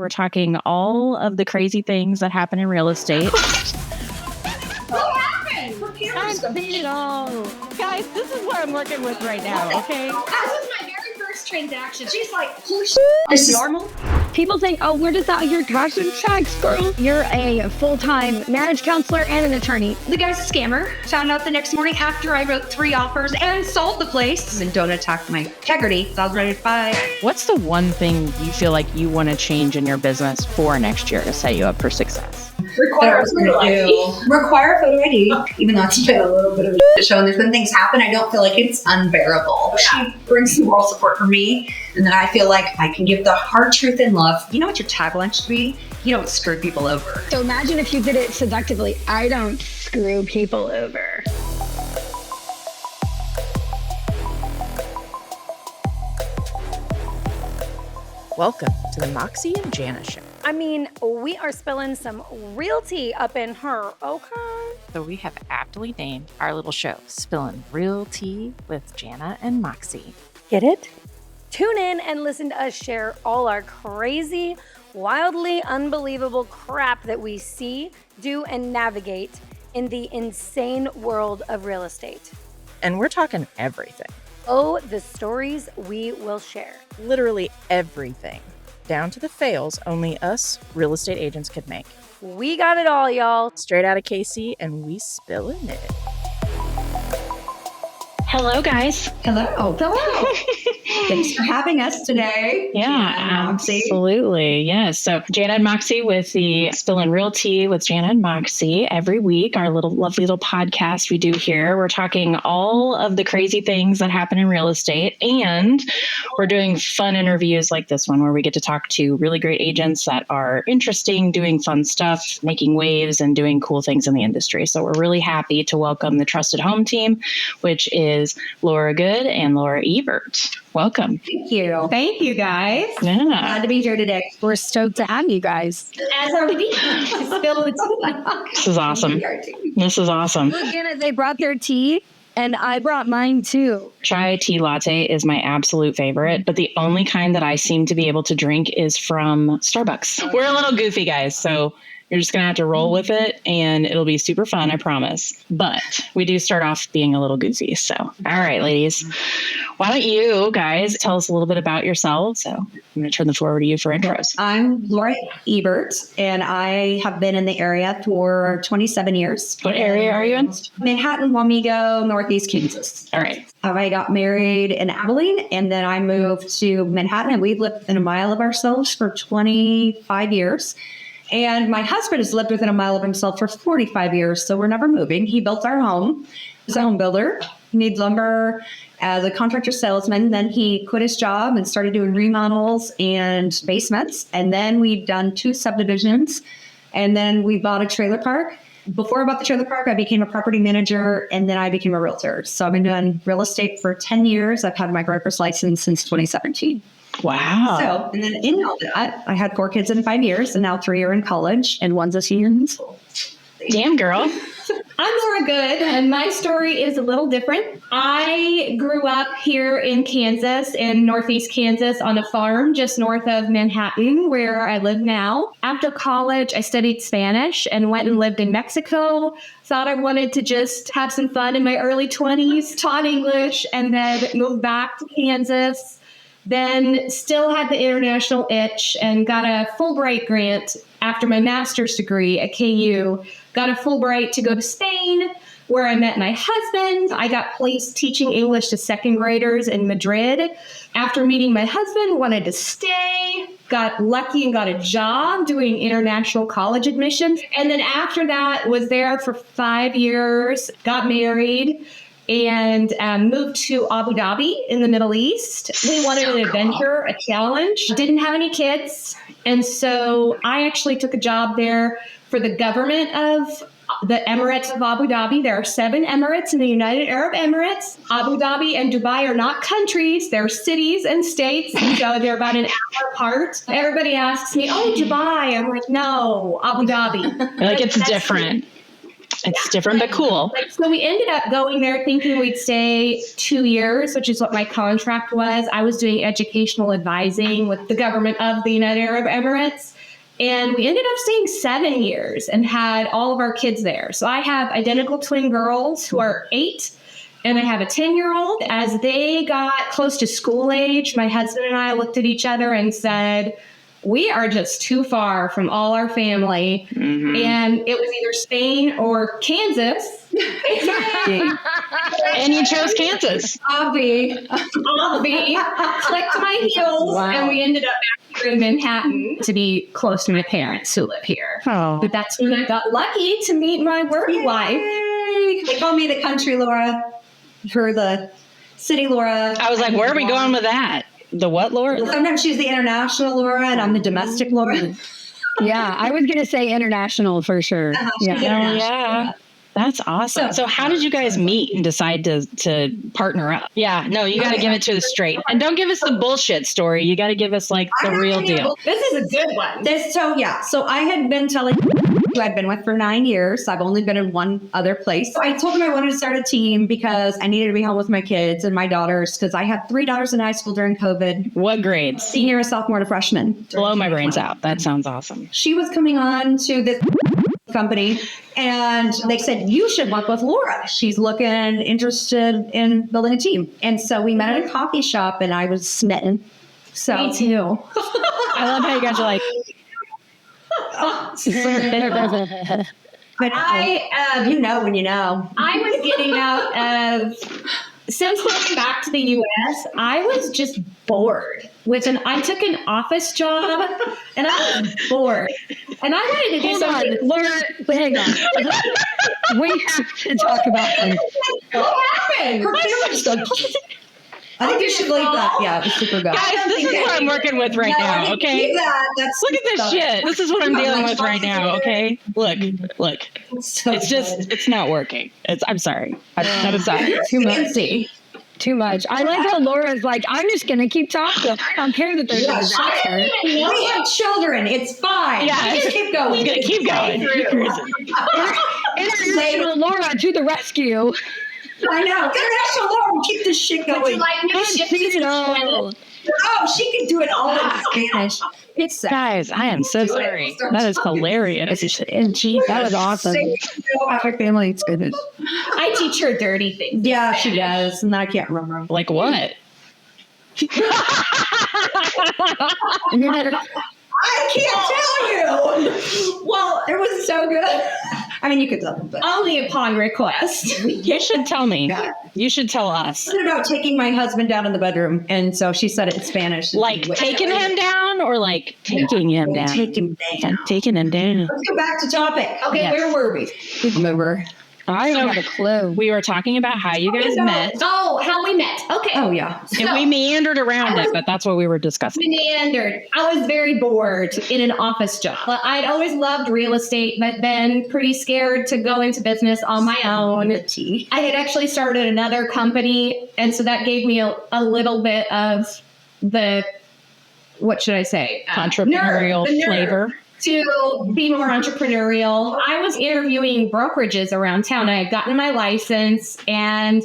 We're talking all of the crazy things that happen in real estate. What happened? I've seen it all. Guys, this is what I'm working with right now, okay? That was my very first transaction. She's like, holy shit, this is normal. People think, oh, where does that your cash and checks, girl? You're a full-time marriage counselor and an attorney. The guy's a scammer. Found out the next morning after I wrote 3 offers and sold the place. And don't attack my integrity. I was ready to buy. What's the one thing you feel like you want to change in your business for next year to set you up for success? Require a photo ID, even though it's been a little bit of a show and there's been things happen, I don't feel like it's unbearable. She brings some moral support for me, and then I feel like I can give the hard truth in love. You know what your tagline should be? You don't screw people over. So imagine if you did it seductively. I don't screw people over. Welcome to the Moxie and Jana show. I mean, we are spilling some real tea up in her, okay? So we have aptly named our little show, Spilling Real Tea with Jana and Moxie. Get it? Tune in and listen to us share all our crazy, wildly unbelievable crap that we see, do, and navigate in the insane world of real estate. And we're talking everything. Oh, the stories we will share. Literally everything. Down to the fails only us real estate agents could make. We got it all, y'all. Straight out of KC, and we spilling it. Hello, guys. Hello. Thanks for having us today. Yeah, absolutely. Yes. So Jana and Moxie with the Spillin' Real Tea with Jana and Moxie every week, our lovely little podcast we do here. We're talking all of the crazy things that happen in real estate, and we're doing fun interviews like this one where we get to talk to really great agents that are interesting, doing fun stuff, making waves and doing cool things in the industry. So we're really happy to welcome the Trusted Home team, which is Laura Good and Laura Ebert. Welcome. Thank you. Thank you, guys. Yeah. Glad to be here today. We're stoked to have you guys. As are we. This is awesome. This is awesome. Look, Jana, they brought their tea, and I brought mine too. Chai tea latte is my absolute favorite, but the only kind that I seem to be able to drink is from Starbucks. We're a little goofy, guys, so you're just going to have to roll with it, and it'll be super fun, I promise. But we do start off being a little goofy. So, all right, ladies, why don't you guys tell us a little bit about yourselves? So I'm going to turn the floor over to you for intros. I'm Laura Ebert, and I have been in the area for 27 years. What area are you in? Manhattan, Wamego, Northeast Kansas. All right. I got married in Abilene, and then I moved to Manhattan, and we've lived within a mile of ourselves for 25 years. And my husband has lived within a mile of himself for 45 years, so we're never moving. He built our home. He's a home builder. He needs lumber as a contractor salesman. Then he quit his job and started doing remodels and basements. And then we've done 2 subdivisions. And then we bought a trailer park. Before I bought the trailer park, I became a property manager, and then I became a realtor. So I've been doing real estate for 10 years. I've had my broker's license since 2017. Wow. So, and then in all that, I had 4 kids in 5 years, and now 3 are in college, and 1's a senior in school. Damn, girl. I'm Laura Good, and my story is a little different. I grew up here in Kansas, in Northeast Kansas, on a farm just north of Manhattan, where I live now. After college, I studied Spanish and went and lived in Mexico. Thought I wanted to just have some fun in my early 20s, taught English, and then moved back to Kansas. Then still had the international itch and got a Fulbright grant after my master's degree at KU. Got a Fulbright to go to Spain, where I met my husband. I got placed teaching English to 2nd graders in Madrid. After meeting my husband, wanted to stay, got lucky and got a job doing international college admissions. And then after that, was there for 5 years, got married, and moved to Abu Dhabi in the Middle East. We wanted an adventure, a challenge. Didn't have any kids. And so I actually took a job there for the government of the Emirates of Abu Dhabi. There are 7 Emirates in the United Arab Emirates. Abu Dhabi and Dubai are not countries. They're cities and states. So they're about an hour apart. Everybody asks me, oh, Dubai. I'm like, no, Abu Dhabi. Like, it's different. It's different, but cool. So we ended up going there thinking we'd stay 2 years, which is what my contract was. I was doing educational advising with the government of the United Arab Emirates. And we ended up staying 7 years and had all of our kids there. So I have identical twin girls who are 8, and I have a 10-year-old. As they got close to school age, my husband and I looked at each other and said, we are just too far from all our family. Mm-hmm. And it was either Spain or Kansas. And you chose Kansas. Obvi. Clicked my heels. Wow. And we ended up back here in Manhattan to be close to my parents who live here. Oh. But that's when I got lucky to meet my work life. They call me the country Laura, for the city Laura. I was like, where are we going with that? The what, Laura? Sometimes she's the international Laura, and I'm the domestic Laura. Yeah, I was going to say international for sure. Yeah. That's awesome. So how did you guys meet and decide to partner up? Yeah, no, you got to give it to us straight. And don't give us the bullshit story. You got to give us like the real deal. This is a good one. So I had been telling who I'd been with for 9 years. I've only been in one other place. I told him I wanted to start a team because I needed to be home with my kids and my daughters because I had 3 daughters in high school during COVID. What grades? Senior, sophomore to freshman. Blow my brains out. That sounds awesome. She was coming on to this company and they said, you should work with Laura. She's interested in building a team. And so we met at a coffee shop and I was smitten. So me too. I love how you guys are like, but you know when you know. I was getting out of, since going back to the U.S., I was just bored. I took an office job and I was bored. And I wanted to do something. Laura, hang on. We have to talk about this. What happened? I think you should leave that. Yeah, it was super good. Guys, this is what I'm working with right now, okay? Look at this shit. This is what I'm dealing with right now, okay? Look. It's not working. I'm sorry. I'm sorry. Too much. I like how Laura's like, I'm just going to keep talking. I don't care that there's a disaster. We have children. It's fine. Yeah, just keep going. We're going to keep going. International Laura to the rescue. I know. International Laura, keep this shit going. Would you like me to shift to Oh, she can do it all in Spanish. It's guys, I am so sorry. That is hilarious. That was awesome. Our family is good. I teach her dirty things. Yeah, she does. And I can't remember. Like what? I can't tell you. Well, it was so good. I mean, you could tell them, but only upon request. You should tell me. You should tell us. It's about taking my husband down in the bedroom, and so she said it in Spanish. Like taking him down, or like taking him down? Taking him down. Let's go back to topic. Okay, yes. Where were we? Remember. I don't have a clue. We were talking about how you guys met. Oh, how we met. Okay. Oh, yeah. And we meandered around it, but that's what we were discussing. We meandered. I was very bored in an office job. I'd always loved real estate, but been pretty scared to go into business on my own. I had actually started another company, and so that gave me a little bit of the, what should I say? Entrepreneurial flavor. To be more entrepreneurial. I was interviewing brokerages around town. I had gotten my license, and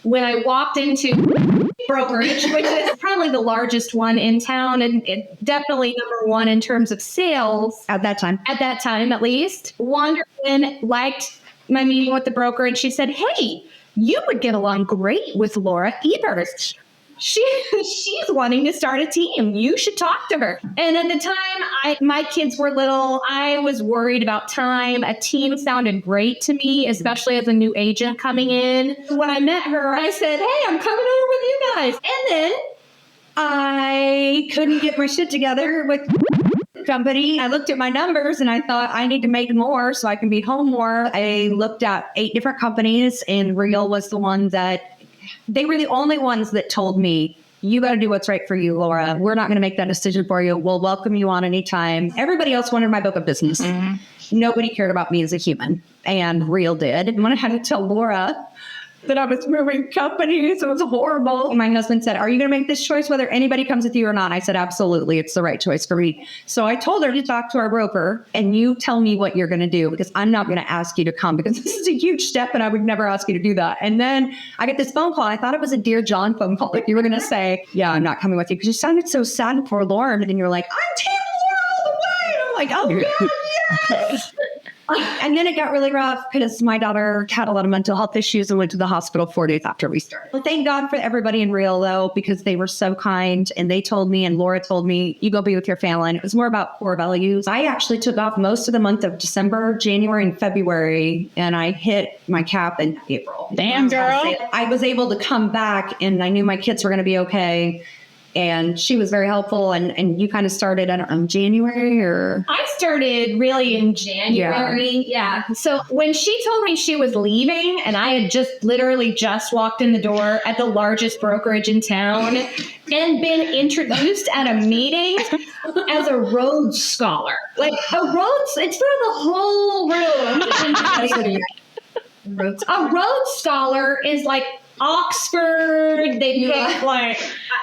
when I walked into brokerage, which is probably the largest one in town and definitely number one in terms of sales at that time at least, wandered in, liked my meeting with the broker, and she said, "Hey, you would get along great with Laura Ebert. She's wanting to start a team. You should talk to her." And at the time, my kids were little. I was worried about time. A team sounded great to me, especially as a new agent coming in. When I met her, I said, "Hey, I'm coming over with you guys." And then I couldn't get my shit together with company. I looked at my numbers and I thought I need to make more so I can be home more. I looked at 8 different companies, and Real was the one that they were the only ones that told me, you got to do what's right for you, Laura. We're not going to make that decision for you. We'll welcome you on anytime. Everybody else wanted my book of business. Mm-hmm. Nobody cared about me as a human, and Real did. And when I had to tell Laura that I was moving companies. It was horrible. My husband said, are you going to make this choice whether anybody comes with you or not? I said, absolutely. It's the right choice for me. So I told her to talk to our broker and you tell me what you're going to do, because I'm not going to ask you to come, because this is a huge step and I would never ask you to do that. And then I get this phone call. I thought it was a Dear John phone call. Like you were going to say, yeah, I'm not coming with you, because you sounded so sad and forlorn. And you're like, I'm Team Laura all the way. And I'm like, oh God, yes. And then it got really rough because my daughter had a lot of mental health issues and went to the hospital 4 days after we started. Well, thank God for everybody in Real, though, because they were so kind. And they told me, and Laura told me, you go be with your family. And it was more about core values. I actually took off most of the month of December, January, and February. And I hit my cap in April. Damn, girl. I was able to come back and I knew my kids were going to be okay. And she was very helpful. And you kind of started, I don't know, January or? I started really in January. Yeah. So when she told me she was leaving and I had literally just walked in the door at the largest brokerage in town and been introduced at a meeting as a Rhodes Scholar. Like it's for the whole room. A Rhodes Scholar is like Oxford, they pick like,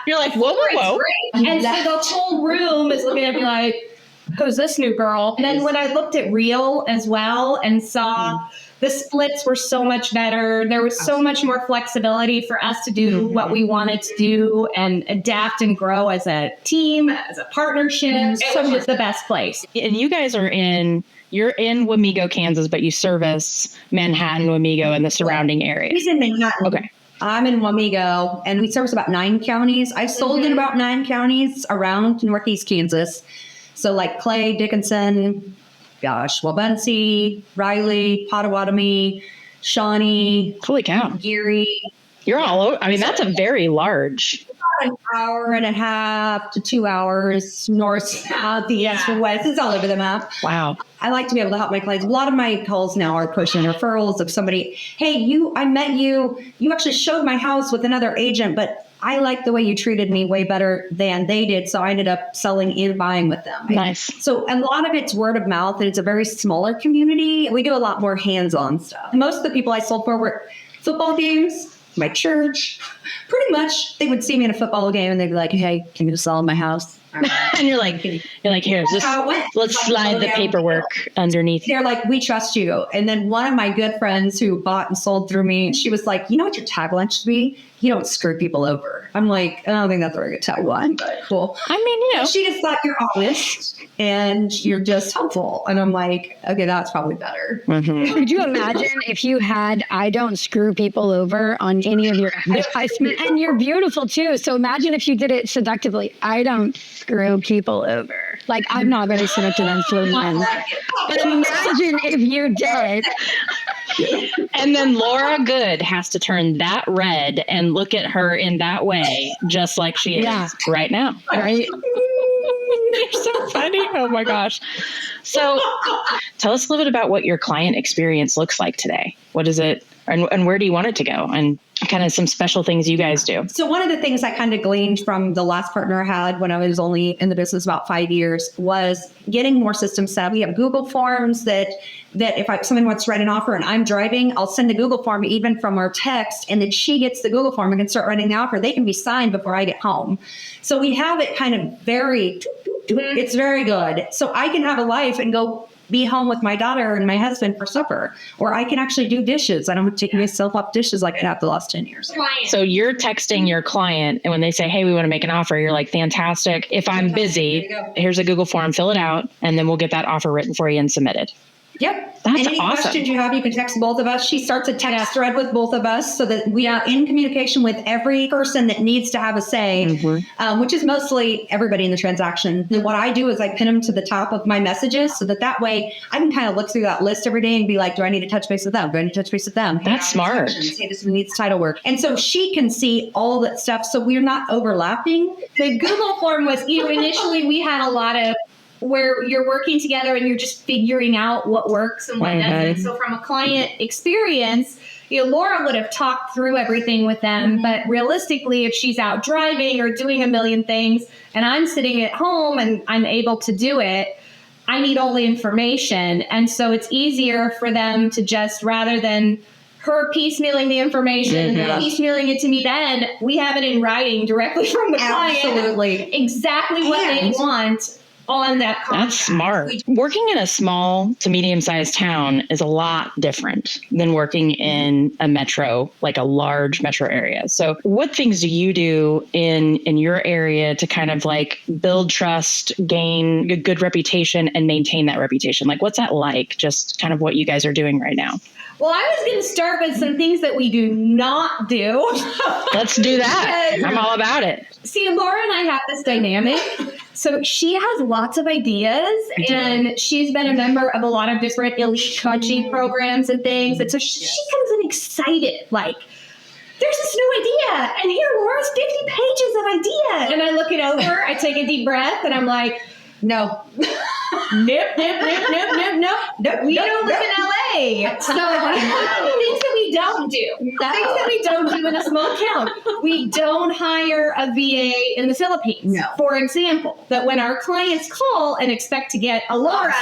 you're like, whoa. And so the whole room is looking at me like, who's this new girl? And then when I looked at Real as well and saw the splits were so much better, there was so much more flexibility for us to do what we wanted to do and adapt and grow as a team, as a partnership. It was just the best place. And you guys you're in Wamego, Kansas, but you service Manhattan, Wamego, and the surrounding area. He's in Manhattan. Okay. I'm in Wamego, and we service about 9 counties. I've sold in about 9 counties around Northeast Kansas. So like Clay, Dickinson, Wabunsee, Riley, Potawatomi, Shawnee. Holy cow. Geary. You're all over. I mean, that's a very large. An hour and a half to 2 hours north, south, east, and west. It's all over the map. Wow. I like to be able to help my clients. A lot of my calls now are pushing referrals of somebody. Hey, I met you. You actually showed my house with another agent, but I like the way you treated me way better than they did. So I ended up selling and buying with them. Nice. So a lot of it's word of mouth, and it's a very smaller community. We do a lot more hands-on stuff. Most of the people I sold for were football games, my church. Pretty much they would see me in a football game and they'd be like, hey, can you sell my house? And you're like, here, let's slide the paperwork underneath. They're like, we trust you. And then one of my good friends who bought and sold through me, she was like, you know what your tagline should be? You don't screw people over. I'm like, I don't think that's a very good tagline, but cool. I mean, She just thought you're honest and you're just helpful. And I'm like, okay, that's probably better. Mm-hmm. Could you imagine if you had I don't screw people over on any of your advertisement? And you're beautiful too. So imagine if you did it seductively. I don't screw people over. Like, I'm not very seductive and fluent. But imagine if you did. And then Laura Good has to turn that red and look at her in that way, just like she is right now. Right? You're so funny. Oh my gosh. So tell us a little bit about what your client experience looks like today. What is it and where do you want it to go? And kind of some special things you guys do. So one of the things I kind of gleaned from the last partner I had when I was only in the business about 5 years was getting more systems set up. We have Google Forms that if someone wants to write an offer and I'm driving, I'll send a Google form even from our text, and then she gets the Google form and can start writing the offer. They can be signed before I get home. So we have it kind of it's very good. So I can have a life and go be home with my daughter and my husband for supper, or I can actually do dishes. I don't have to take myself up dishes like I have the last 10 years. So you're texting your client, and when they say, hey, we want to make an offer, you're like, fantastic. If I'm busy, here's a Google form, fill it out, and then we'll get that offer written for you and submitted. Yep. That's and any awesome. questions you have, you can text both of us. She starts a text thread with both of us so that we are in communication with every person that needs to have a say, which is mostly everybody in the transaction. And what I do is I pin them to the top of my messages so that way I can kind of look through that list every day and be like, do I need to touch base with them? Do I need to touch base with them? That's smart. Hey, this one needs title work. And so she can see all that stuff. So we're not overlapping. The Google form was, initially we had a lot of where you're working together and you're just figuring out what works and what doesn't. So from a client experience, Laura would have talked through everything with them, but realistically, if she's out driving or doing a million things and I'm sitting at home and I'm able to do it, I need all the information. And so it's easier for them to just, rather than her piecemealing the information, piecemealing it to me. Then we have it in writing directly from the Absolutely. client. Exactly what they want on that contract. That's smart. Working in a small to medium-sized town is a lot different than working in a metro, like a large metro area. So what things do you do in your area to kind of like build trust, gain a good reputation, and maintain that reputation? Like, what's that like? Just kind of what you guys are doing right now. Well, I was going to start with some things that we do not do. Let's do that. I'm all about it. See, Laura and I have this dynamic. So she has lots of ideas, and she's been a member of a lot of different elite coaching programs and things. And so she comes in excited, like, there's this new idea, and here, Laura's 50 pages of ideas. And I look it over, I take a deep breath, and I'm like, no. Nope. We don't live in LA. So things that we don't do. Things that we don't do in a small town. We don't hire a VA in the Philippines. No. For example, that when our clients call and expect to get a Laura,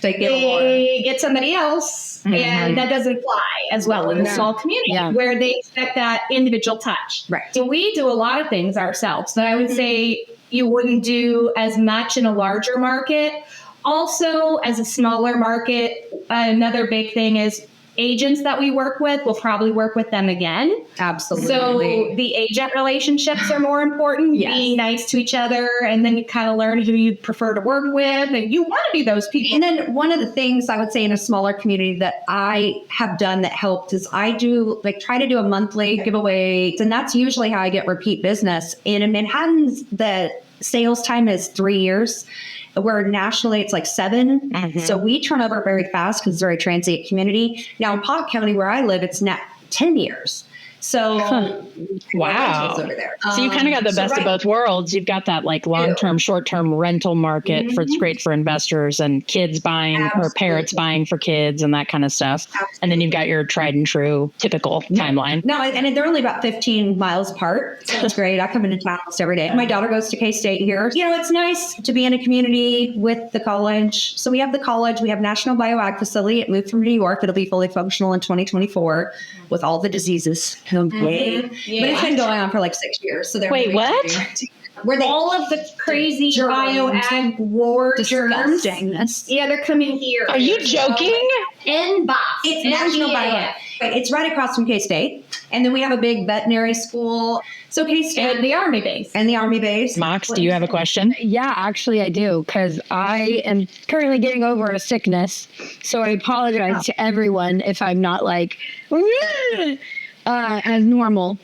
they get somebody else, and that doesn't fly as well in a small community where they expect that individual touch. Right. So we do a lot of things ourselves that I would say you wouldn't do as much in a larger market. Also, as a smaller market, another big thing is agents that we work with, we'll probably work with them again. Absolutely. So the agent relationships are more important, being nice to each other, and then you kind of learn who you prefer to work with, and you want to be those people. And then one of the things I would say in a smaller community that I have done that helped is I do try to do a monthly giveaway, and that's usually how I get repeat business. And in Manhattan, the sales time is 3 years. Where nationally it's like 7. So we turn over very fast because it's a very transient community. Now in Polk County where I live, it's now 10 years. So wow. Over there. So you kind of got the best of both worlds. You've got that like long-term, short-term rental market it's great for investors and kids buying or parents buying for kids and that kind of stuff. Absolutely. And then you've got your tried and true typical timeline. No, and they're only about 15 miles apart. So it's great. I come into town almost every day. My daughter goes to K-State here. You know, it's nice to be in a community with the college. So we have the college. We have National Bioag Facility. It moved from New York. It'll be fully functional in 2024 with all the diseases. But it's been going on for like 6 years. So wait, what? Where all of the crazy bioag war germs. Yeah, they're coming here. Are you joking? In Boston. It's National Bioag. It's right across from K-State. And then we have a big veterinary school. So K-State. And the Army base. And the Army base. Mox, do you have a question? Yeah, actually I do, because I am currently getting over a sickness. So I apologize to everyone if I'm not like as normal,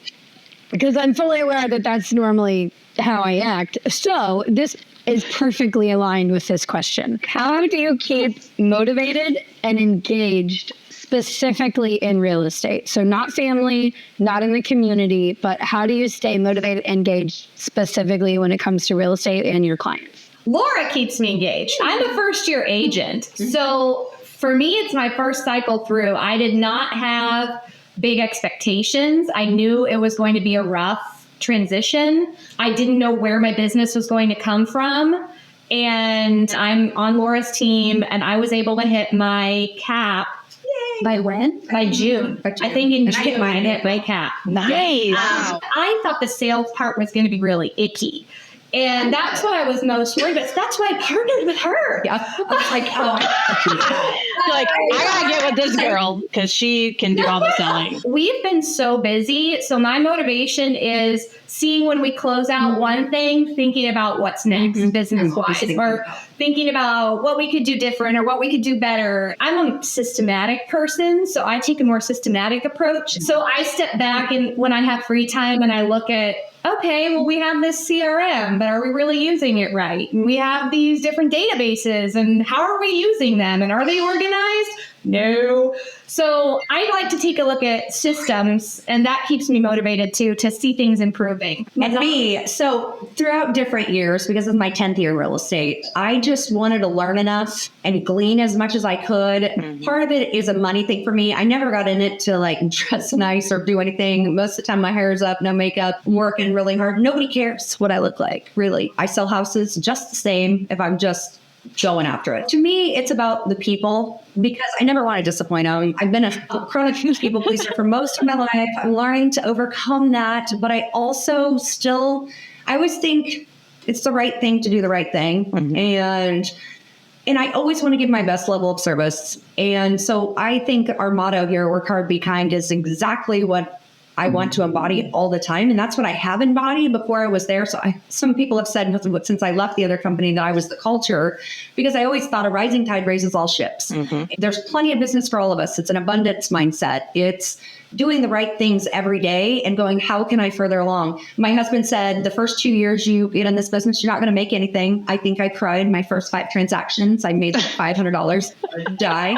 because I'm fully aware that that's normally how I act. So this is perfectly aligned with this question. How do you keep motivated and engaged specifically in real estate? So not family, not in the community, but how do you stay motivated and engaged specifically when it comes to real estate and your clients? Laura keeps me engaged. I'm a first-year agent. So for me, it's my first cycle through. I did not have big expectations. I knew it was going to be a rough transition. I didn't know where my business was going to come from. And I'm on Laura's team, and I was able to hit my cap. By when? By June. I think in June I hit my cap. Nice. I thought the sales part was going to be really icky. And that's what I was most worried about. That's why I partnered with her. Yeah. I was like, like, I gotta get with this girl because she can do all the selling. We've been so busy. So my motivation is seeing when we close out one thing, thinking about what's next business-wise, or thinking about what we could do different or what we could do better. I'm a systematic person, so I take a more systematic approach. So I step back and when I have free time and I look at, okay, well, we have this CRM, but are we really using it right? And we have these different databases, and how are we using them? And are they organized? No. So I like to take a look at systems, and that keeps me motivated too, to see things improving. And me, so throughout different years, because of my 10th year in real estate, I just wanted to learn enough and glean as much as I could. Part of it is a money thing for me. I never got in it to like dress nice or do anything. Most of the time my hair's up, no makeup, I'm working really hard. Nobody cares what I look like, really. I sell houses just the same if I'm just going after it. To me, it's about the people, because I never want to disappoint them. I've been a chronic people pleaser for most of my life. I'm learning to overcome that, but I also I always think it's the right thing to do the right thing. Mm-hmm. And I always want to give my best level of service. And so I think our motto here, work hard, be kind, is exactly what I want to embody all the time. And that's what I have embodied before I was there. So some people have said since I left the other company that I was the culture, because I always thought a rising tide raises all ships. Mm-hmm. There's plenty of business for all of us. It's an abundance mindset. It's doing the right things every day and going, how can I further along? My husband said, the first 2 years you get in this business, you're not going to make anything. I think I cried my first 5 transactions. I made $500 die.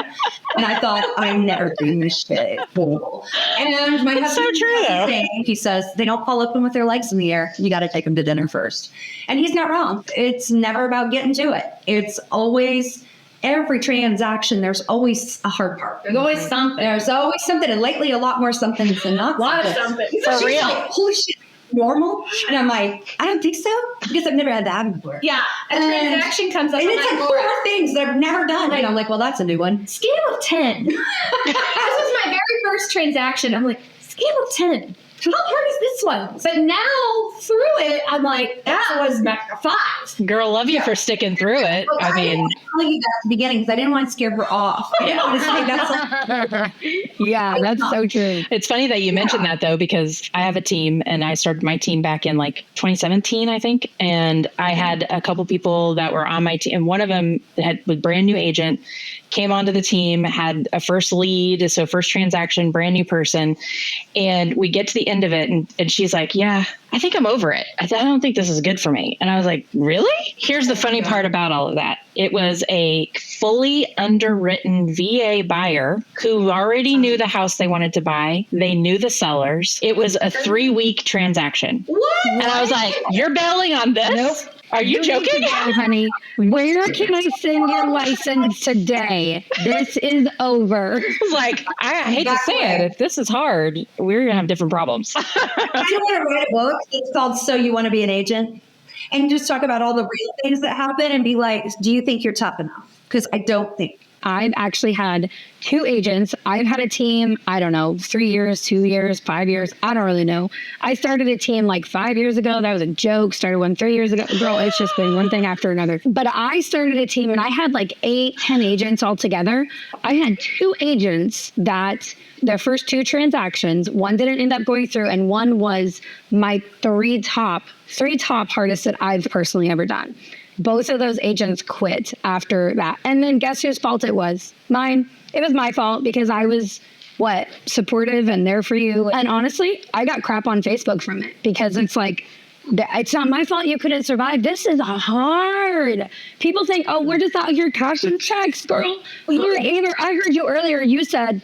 And I thought, I'm never doing this shit. And my husband, so true, though. He says, they don't fall open with their legs in the air. You got to take them to dinner first. And he's not wrong. It's never about getting to it. It's always, every transaction, there's always a hard part. There's always something. And lately, a lot more something than not. A lot of something. For real. Like, holy shit, normal? And I'm like, I don't think so, because I've never had that before. Yeah. A transaction comes up. And it's like 4 things that I've never done. And I'm like, well, that's a new one. Scale of 10. This was my very first transaction. I'm like, scale of 10. How hard is this one? But now through it, I'm like, that was a 5. Girl, love you for sticking through it. Well, I mean, telling you that at the beginning because I didn't want to scare her off. I didn't want to say that's like, Yeah, that's so true. it's funny that you mentioned that, though, because I have a team and I started my team back in like 2017, I think. And I had a couple people that were on my team. And one of them was brand new agent, came onto the team, had a first lead. So first transaction, brand new person. And we get to the end of it. And she's like, yeah, I think I'm over it. I don't think this is good for me. And I was like, really? Here's the funny part about all of that. It was a fully underwritten VA buyer who already knew the house they wanted to buy. They knew the sellers. It was a 3-week transaction. What? And I was like, you're bailing on this? Nope. Are you joking? No, honey. Where can I send your license today? This is over. I was like, I hate to say it. If this is hard, we're going to have different problems. I want to write a book. It's called So You Want to Be an Agent? And just talk about all the real things that happen and be like, do you think you're tough enough? Because I don't think. I've actually had 2 agents. I've had a team, I don't know, 3 years, 2 years, 5 years. I don't really know. I started a team like 5 years ago. That was a joke. Started one 3 years ago. Girl, it's just been one thing after another. But I started a team and I had like 8, 10 agents all together. I had 2 agents that their first 2 transactions, one didn't end up going through, and one was my 3 top hardest that I've personally ever done. Both of those agents quit after that. And then guess whose fault it was? Mine. It was my fault because I was, supportive and there for you. And honestly, I got crap on Facebook from it because it's like, it's not my fault you couldn't survive. This is hard. People think, oh, we're just out here cashing checks, girl. I heard you earlier, you said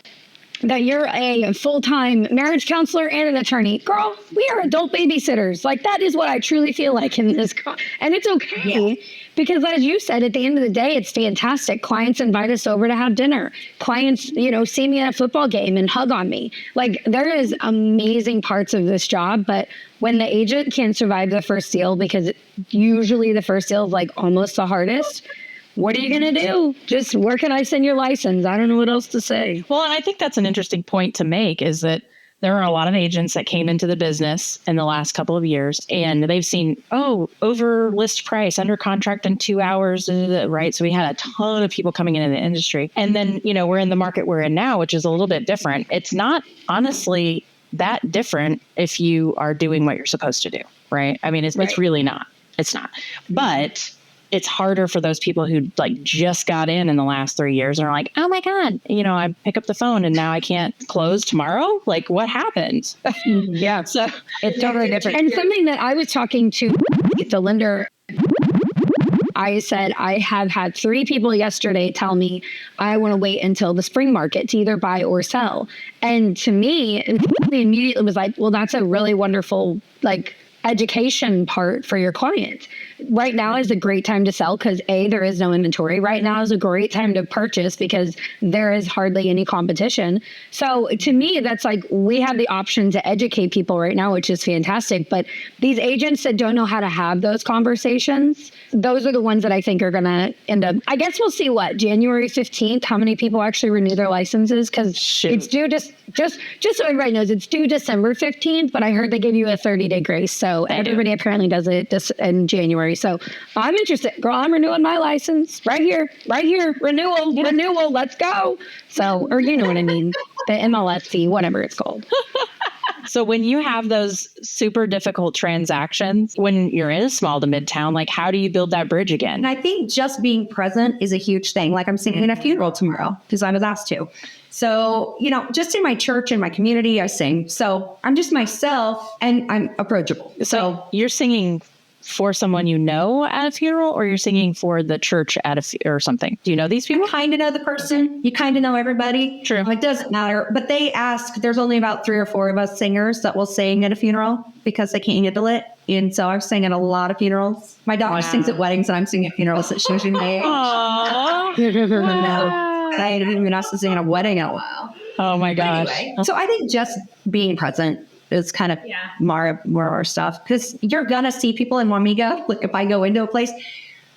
that you're a full-time marriage counselor and an attorney. Girl, we are adult babysitters. Like, that is what I truly feel like in this. And it's okay because, as you said, at the end of the day, it's fantastic. Clients invite us over to have dinner. Clients, see me at a football game and hug on me. Like, there is amazing parts of this job, but when the agent can't survive the first deal, because usually the first deal is like almost the hardest, what are you going to do? Just where can I send your license? I don't know what else to say. Well, and I think that's an interesting point to make is that there are a lot of agents that came into the business in the last couple of years and they've seen, over list price, under contract in 2 hours, right? So we had a ton of people coming into the industry. And then, we're in the market we're in now, which is a little bit different. It's not honestly that different if you are doing what you're supposed to do, right? I mean, it's really not. It's not. But it's harder for those people who just got in the last 3 years and are like, oh my God, I pick up the phone and now I can't close tomorrow. Like, what happened? Yeah. So it's totally different. And something that I was talking to the lender, I said, I have had 3 people yesterday tell me I want to wait until the spring market to either buy or sell. And to me, it immediately was like, well, that's a really wonderful, education part for your client. right now is a great time to sell because there is no inventory. Right now is a great time to purchase because there is hardly any competition. So to me, that's like we have the option to educate people right now, which is fantastic. But these agents that don't know how to have those conversations, those are the ones that I think are going to end up, I guess we'll see what, January 15th, how many people actually renew their licenses because it's due just so everybody knows, it's due December 15th, but I heard they give you a 30-day grace. So everybody apparently does it in January. So I'm interested. Girl, I'm renewing my license right here. Renewal. Let's go. So, or you know what I mean, the MLSC, whatever it's called. So when you have those super difficult transactions, when you're in a small to midtown, like how do you build that bridge again? And I think just being present is a huge thing. Like I'm singing at a funeral tomorrow because I was asked to. So, just in my church and my community, I sing. So I'm just myself and I'm approachable. So you're singing for someone you know at a funeral, or you're singing for the church at or something? Do you know these people? You kind of know the person. You kind of know everybody. True. It doesn't matter. But they ask, there's only about 3 or 4 of us singers that will sing at a funeral because they can't handle it. And so I've sang at a lot of funerals. My daughter sings at weddings and I'm singing at funerals that shows you my age. Aww. I haven't even asked to sing at a wedding in a while. Oh my gosh. Anyway, so I think just being present is kind of more our stuff because you're going to see people in Wamiga. Like if I go into a place,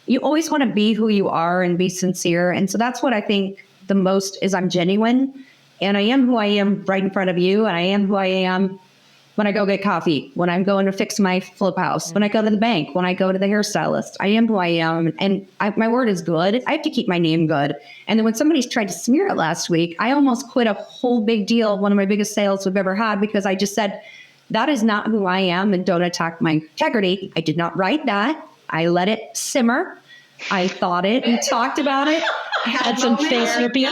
you always want to be who you are and be sincere. And so that's what I think the most is I'm genuine and I am who I am right in front of you. And I am who I am when I go get coffee, when I'm going to fix my flip house, when I go to the bank, when I go to the hairstylist. I am who I am. And my word is good. I have to keep my name good. And then when somebody's tried to smear it last week, I almost quit a whole big deal, one of my biggest sales we've ever had, because I just said, that is not who I am and don't attack my integrity. I did not write that. I let it simmer. I thought it and talked about it. Had some face repeal.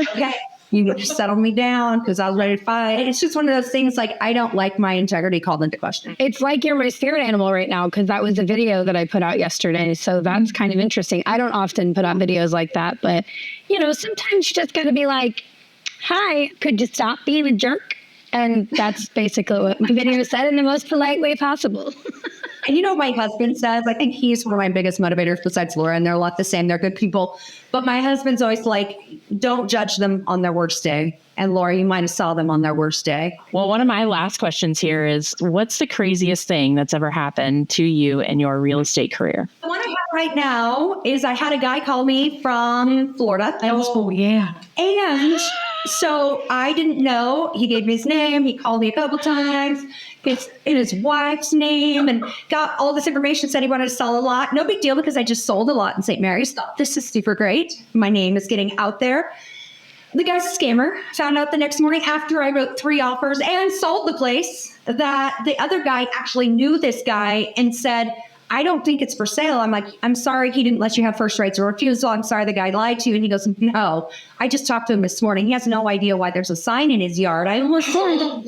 Okay. You just settled me down because I was ready to fight. It's just one of those things like I don't like my integrity called into question. It's like you're my spirit animal right now because that was a video that I put out yesterday. So that's kind of interesting. I don't often put out videos like that, but sometimes you just got to be like, hi, could you stop being a jerk? And that's basically what my video said in the most polite way possible. And my husband says, I think he's one of my biggest motivators besides Laura, and they're a lot the same. They're good people. But my husband's always like, don't judge them on their worst day. And Laura, you might have saw them on their worst day. Well, one of my last questions here is, what's the craziest thing that's ever happened to you in your real estate career? The one I have right now is I had a guy call me from Florida. Yeah. And so I didn't know. He gave me his name. He called me a couple times. His wife's name and got all this information, said he wanted to sell a lot. No big deal because I just sold a lot in St. Mary's. Thought this is super great. My name is getting out there. The guy's a scammer. Found out the next morning after I wrote 3 offers and sold the place that the other guy actually knew this guy and said, I don't think it's for sale. I'm like, I'm sorry he didn't let you have first rights of refusal. I'm sorry the guy lied to you. And he goes, no, I just talked to him this morning. He has no idea why there's a sign in his yard. I almost sold a lot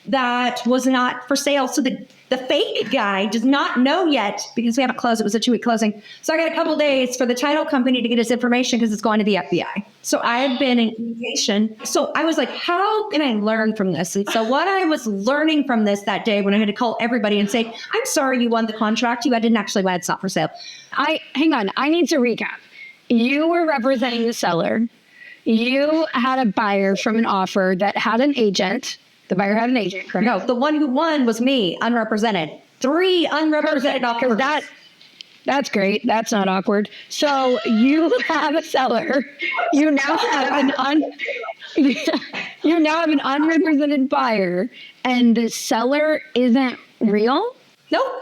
that was not for sale. So the fake guy does not know yet because we haven't closed. It was a 2-week closing. So I got a couple of days for the title company to get his information because it's going to the FBI. So I have been in communication. So I was like, how can I learn from this? And so what I was learning from this that day when I had to call everybody and say, I'm sorry you won the contract. I didn't actually win. It's not for sale. Hang on. I need to recap. You were representing the seller. You had a buyer from an offer that had an agent. The buyer had an agent, correct? No, the one who won was me, unrepresented. 3 unrepresented offers. That's great. That's not awkward. So you have a seller. You now have an unrepresented buyer, and the seller isn't real? Nope.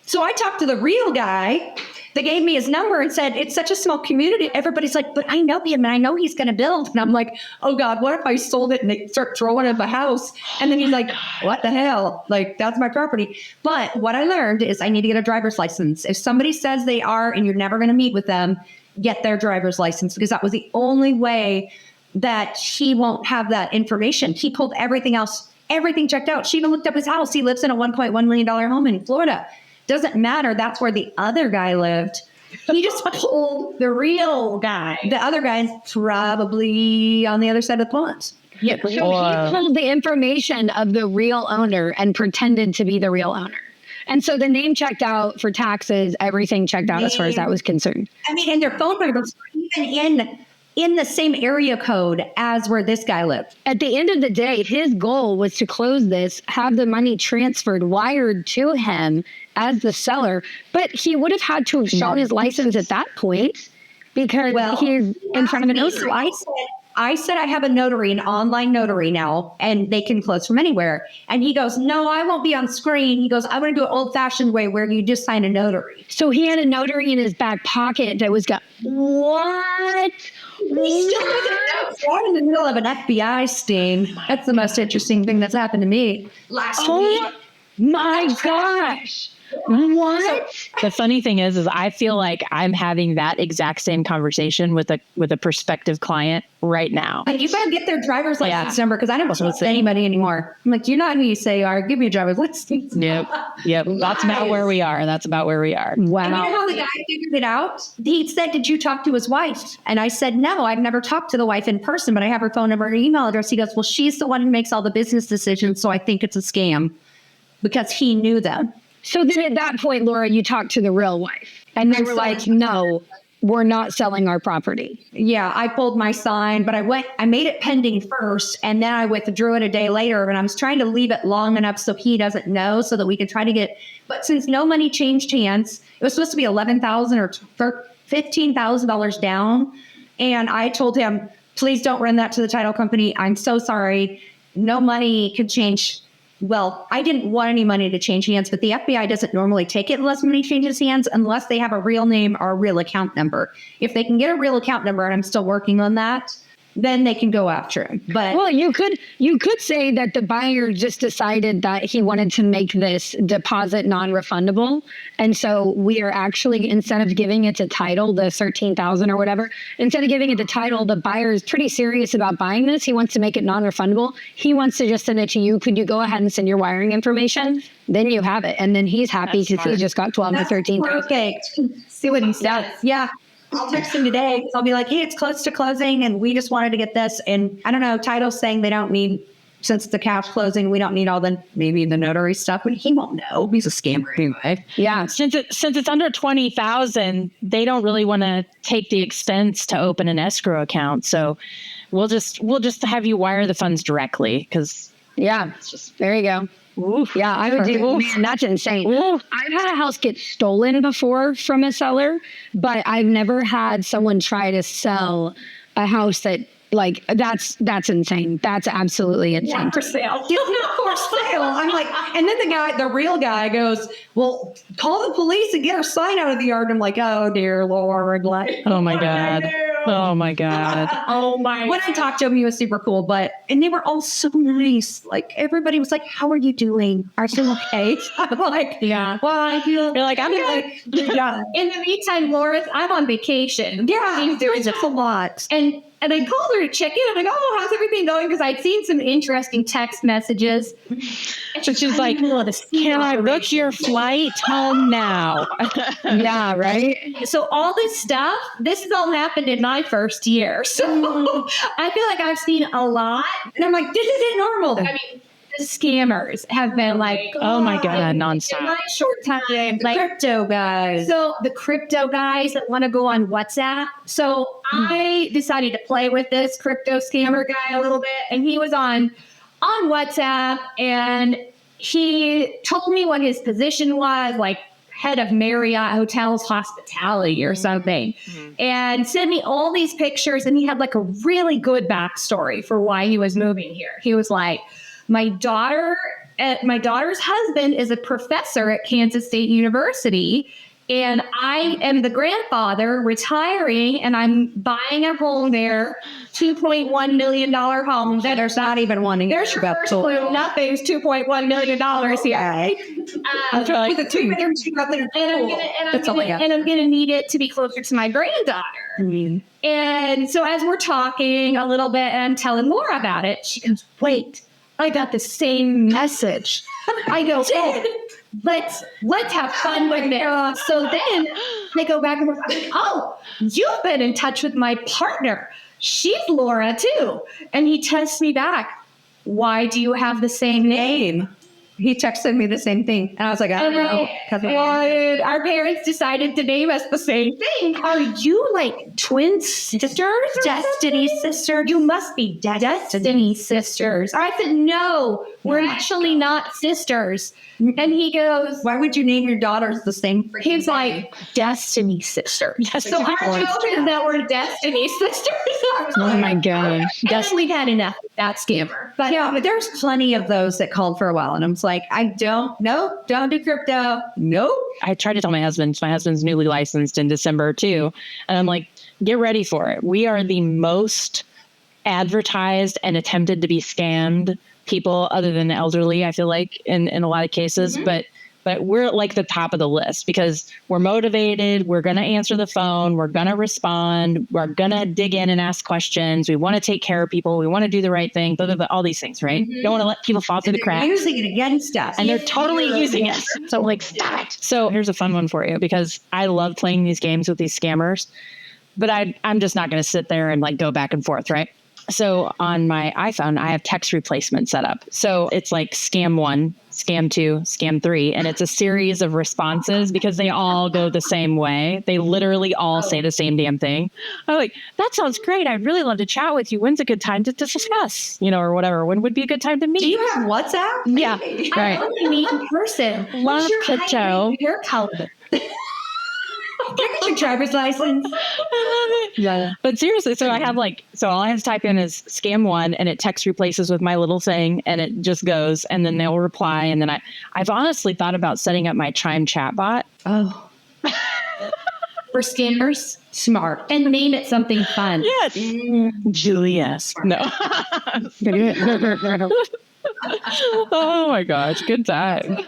So I talked to the real guy. They gave me his number and said, it's such a small community. Everybody's like, but I know him and I know he's going to build. And I'm like, oh God, what if I sold it and they start throwing it at the house? And then he's like, what the hell? Like, that's my property. But what I learned is I need to get a driver's license. If somebody says they are and you're never going to meet with them, get their driver's license, because that was the only way that he won't have that information. He pulled everything else, everything checked out. She even looked up his house. He lives in a $1.1 million home in Florida. Doesn't matter. That's where the other guy lived. He just pulled the real guy. The other guy's probably on the other side of the pond. Yeah. So he pulled the information of the real owner and pretended to be the real owner. And so the name checked out for taxes, everything checked out as far as that was concerned. I mean, and their phone numbers were even in the same area code as where this guy lived. At the end of the day, his goal was to close this, have the money transferred, wired to him as the seller, but he would have had to have shown his license at that point because he's in front of a notary. So I said, I have a notary, an online notary now, and they can close from anywhere. And he goes, no, I won't be on screen. He goes, I'm going to do it old fashioned way where you just sign a notary. So he had a notary in his back pocket that was what? He still doesn't know. We're in the middle of an FBI sting. That's the most interesting thing that's happened to me last week. My gosh. What? The funny thing is I feel like I'm having that exact same conversation with a prospective client right now. Like, you better get their driver's license number because I don't trust anybody anymore. I'm like, you're not who you say you are. Give me a driver's license. Yep. That's about where we are. Wow. And you know how the guy figured it out? He said, did you talk to his wife? And I said, no, I've never talked to the wife in person, but I have her phone number and email address. He goes, well, she's the one who makes all the business decisions, so I think it's a scam because he knew them. So then at that point, Laura, you talked to the real wife and they were like, no, we're not selling our property. Yeah, I pulled my sign, but I made it pending first and then I withdrew it a day later. And I was trying to leave it long enough so he doesn't know so that we could try to get, but since no money changed hands, it was supposed to be $11,000 or $15,000 down. And I told him, please don't run that to the title company. I'm so sorry. No money could change. Well, I didn't want any money to change hands, but the FBI doesn't normally take it unless money changes hands, unless they have a real name or a real account number. If they can get a real account number, and I'm still working on that, then they can go after him. But well, you could say that the buyer just decided that he wanted to make this deposit non-refundable, and so we are actually, instead of giving it to title, the $13,000 or whatever, instead of giving it to title, the buyer is pretty serious about buying this. He wants to make it non-refundable. He wants to just send it to you. Could you go ahead and send your wiring information? Then you have it, and then he's happy because he just got $12,000 to $13,000. Perfect. See what he says. Yeah. I'll text him today. I'll be like, hey, it's close to closing and we just wanted to get this. And I don't know, title's saying they don't need, since it's a cash closing, we don't need all maybe the notary stuff, but he won't know. He's a scammer anyway. Yeah. Since it's under $20,000, they don't really want to take the expense to open an escrow account. So we'll just have you wire the funds directly because it's just, there you go. Oof. Yeah, I would do. Man, that's insane. Oof. I've had a house get stolen before from a seller, but I've never had someone try to sell a house that, like, that's insane. That's absolutely insane. Yeah, for sale. Still not for sale. I'm like, and then the real guy goes, well, call the police and get our sign out of the yard. I'm like, oh dear Lord. Like, oh my God. Oh my God. Oh my. When I talked to him, he was super cool, and they were all so nice. Like, everybody was like, how are you doing? Are you okay? I'm like, yeah. Well, I feel like, I'm like, yeah. In the meantime, Laura, I'm on vacation. Yeah. He's doing just a lot. And I called her to check in. I'm like, oh, how's everything going? Because I'd seen some interesting text messages. So she's like, can I book your flight home now? Yeah, right? So all this stuff, this has all happened in my first year. So I feel like I've seen a lot. And I'm like, this isn't normal. I mean, the scammers have been like, oh my God, nonstop. In my short time, like crypto guys. So the crypto guys that want to go on WhatsApp. So I decided to play with this crypto scammer guy a little bit, and he was on WhatsApp, and he told me what his position was, like head of Marriott Hotels Hospitality or something, and sent me all these pictures, and he had like a really good backstory for why he was moving here. He was like, my daughter's husband is a professor at Kansas State University, and I am the grandfather retiring, and I'm buying a home there, $2.1 million home. That there's not even wanting. There's your first clue. Nothing's $2.1 million here. With a 2 bedroom, 2 bathroom. And I'm gonna need it to be closer to my granddaughter. Mm-hmm. And so as we're talking a little bit, and I'm telling Laura about it, she goes, wait, I got the same message. I go, oh, let's have fun with it. So then I go back and forth. I'm like, oh, you've been in touch with my partner. She's Laura too. And he texts me back, why do you have the same name? He texted me the same thing. And I was like, I don't know. And our parents decided to name us the same thing. Are you like twin sisters? Destiny sisters. You must be Destiny sisters. I said, no, we're actually not sisters. And he goes, why would you name your daughters the same? He's like, Destiny sisters. So our children that were Destiny sisters. Oh my God. Guess we've had enough of that scammer. But yeah, but there's plenty of those that called for a while. And I was like, don't do crypto. Nope. I tried to tell my husband's newly licensed in December too. And I'm like, get ready for it. We are the most advertised and attempted to be scammed people other than the elderly, I feel like in a lot of cases, but we're like the top of the list because we're motivated. We're going to answer the phone. We're going to respond. We're going to dig in and ask questions. We want to take care of people. We want to do the right thing. All these things, right? Don't want to let people fall through the cracks. They're using it against us. And they're totally using it. So like, stop it. So here's a fun one for you because I love playing these games with these scammers, but I'm just not going to sit there and like go back and forth, right? So on my iPhone, I have text replacement set up. So it's like scam 1, scam 2, scam 3, and it's a series of responses because they all go the same way. They literally all say the same damn thing. I'm like, that sounds great. I'd really love to chat with you. When's a good time to discuss, or whatever. When would be a good time to meet? Do you have WhatsApp? Yeah, right. I only meet in person. Love crypto. Your color. Can I get your driver's license? I love it. Yeah. But seriously, so I have so all I have to type in is scam 1 and it text replaces with my little thing and it just goes and then they'll reply. And then I've honestly thought about setting up my Chime chatbot. Oh. For scammers? Smart. And name it something fun. Yes. Julius. No. Oh my gosh, good time.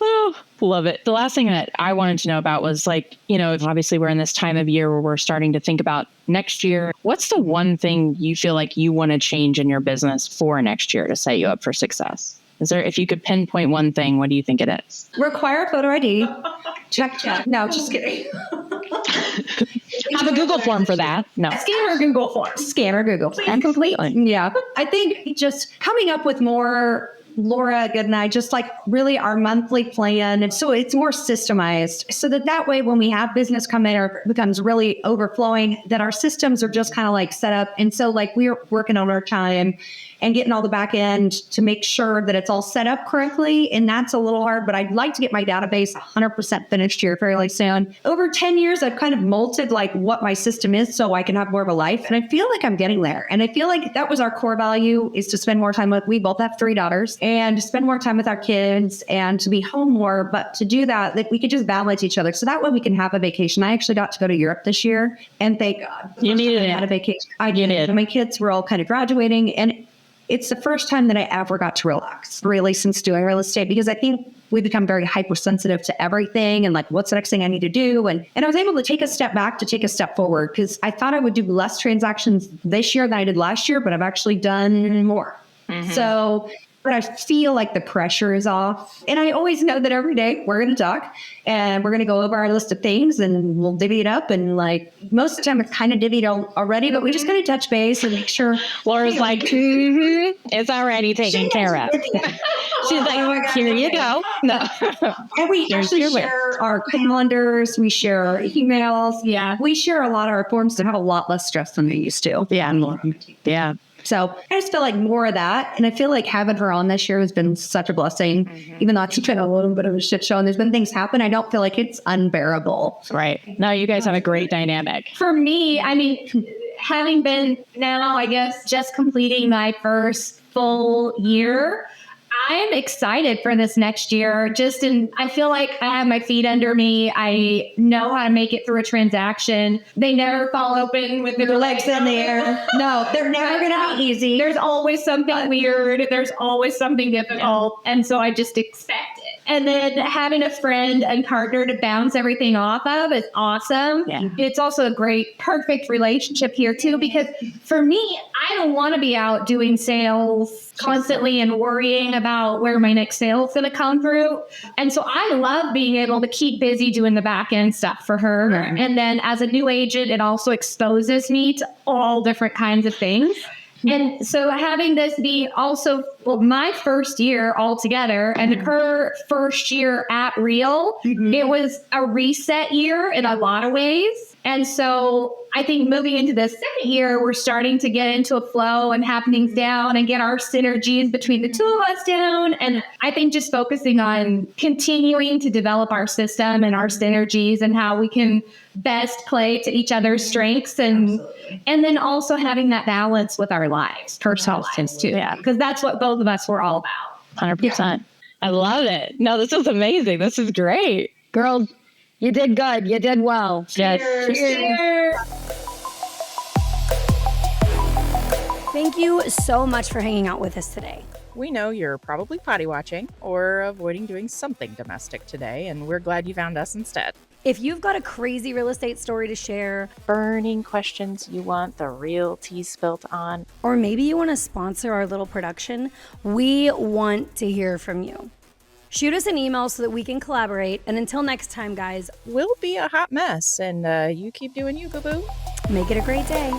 Oh, love it. The last thing that I wanted to know about was obviously we're in this time of year where we're starting to think about next year. What's the one thing you feel like you want to change in your business for next year to set you up for success? If you could pinpoint one thing, what do you think it is? Require photo ID. Check. No, just kidding. Have a Google form for that. No. Scammer Google form. Scammer Google form. And completely. Yeah. I think just coming up with more, Laura Good and I, just like really our monthly plan. And so it's more systemized so that way when we have business come in or it becomes really overflowing, that our systems are just kind of like set up. And so like we're working on our time and getting all the back end to make sure that it's all set up correctly. And that's a little hard, but I'd like to get my database 100% finished here fairly soon. Over 10 years, I've kind of molded like what my system is so I can have more of a life. And I feel like I'm getting there. And I feel like that was our core value, is to spend more time we both have 3 daughters, and to spend more time with our kids and to be home more. But to do that, like we could just balance each other. So that way we can have a vacation. I actually got to go to Europe this year, and thank God. You needed it. I had a vacation. I did. My kids were all kind of graduating, and it's the first time that I ever got to relax, really, since doing real estate, because I think we become very hypersensitive to everything and like, what's the next thing I need to do? And I was able to take a step back to take a step forward, because I thought I would do less transactions this year than I did last year, but I've actually done more. Mm-hmm. So, but I feel like the pressure is off. And I always know that every day we're going to talk and we're going to go over our list of things and we'll divvy it up. And like most of the time it's kind of divvied already, but we just got to touch base and make sure. Laura's like, it's already taken care of. She's like, here you go. No. And we actually share our calendars. We share our emails. Yeah. We share a lot of our forms that have a lot less stress than they used to. Yeah. Yeah. So I just feel like more of that. And I feel like having her on this year has been such a blessing, even though it's been a little bit of a shit show and there's been things happen. I don't feel like it's unbearable. Right. No, you guys have a great dynamic. For me, I mean, having been now, I guess, just completing my first full year, I'm excited for this next year. I feel like I have my feet under me. I know how to make it through a transaction. They never fall open with their legs in the air. No, they're never going to be easy. There's always something weird. There's always something difficult. And so I just expect it. And then having a friend and partner to bounce everything off of is awesome. Yeah. It's also a great, perfect relationship here too, because for me, I don't want to be out doing sales constantly and worrying about where my next sale is going to come through. And so I love being able to keep busy doing the back end stuff for her. Right. And then as a new agent, it also exposes me to all different kinds of things. And so having this be also my first year altogether and her first year at Real, it was a reset year in a lot of ways. And so I think moving into the second year, we're starting to get into a flow and have things down and get our synergies between the two of us down. And I think just focusing on continuing to develop our system and our synergies and how we can best play to each other's strengths and then also having that balance with our lives, personal lives too. Yeah, because that's what both of us were all about. 100%. I love it. No, this is amazing. This is great. Girl, you did good. You did well. Yes. Cheers. Thank you so much for hanging out with us today. We know you're probably potty watching or avoiding doing something domestic today, and we're glad you found us instead. If you've got a crazy real estate story to share, Burning questions you want the real tea spilt on, or maybe you want to sponsor our little production, we want to hear from you. Shoot us an email so that we can collaborate. And until next time, guys, we'll be a hot mess, and you keep doing you, boo-boo. make it a great day.